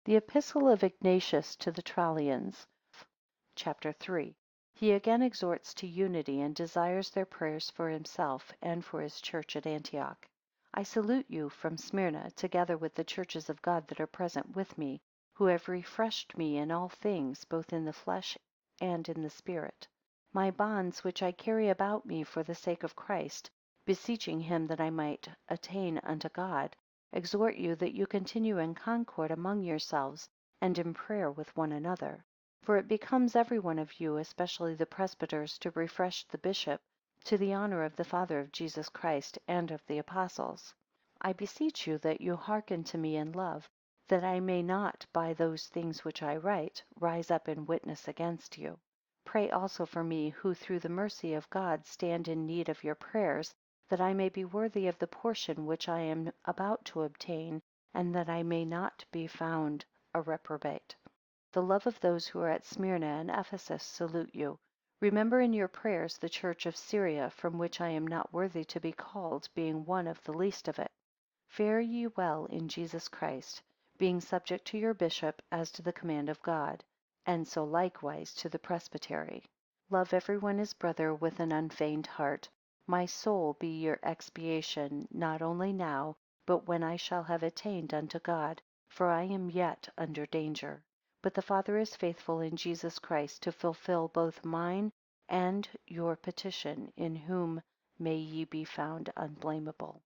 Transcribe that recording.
The Epistle of Ignatius to the Trallians, chapter 3. He again exhorts to unity, and desires their prayers for himself, and for his church at Antioch. I salute you from Smyrna, together with the churches of God that are present with me, who have refreshed me in all things, both in the flesh and in the spirit. My bonds which I carry about me for the sake of Christ, beseeching him that I might attain unto God, exhort you that you continue in concord among yourselves, and in prayer with one another. For it becomes every one of you, especially the presbyters, to refresh the bishop, to the honor of the Father of Jesus Christ, and of the apostles. I beseech you that you hearken to me in love, that I may not, by those things which I write, rise up in witness against you. Pray also for me, who through the mercy of God stand in need of your prayers, that I may be worthy of the portion which I am about to obtain, and that I may not be found a reprobate. The love of those who are at Smyrna and Ephesus salute you. Remember in your prayers the church of Syria, from which I am not worthy to be called, being one of the least of it. Fare ye well in Jesus Christ, being subject to your bishop, as to the command of God, and so likewise to the presbytery. Love every one as brother with an unfeigned heart. My soul be your expiation, not only now, but when I shall have attained unto God, for I am yet under danger. But the Father is faithful in Jesus Christ to fulfill both mine and your petition, in whom may ye be found unblameable.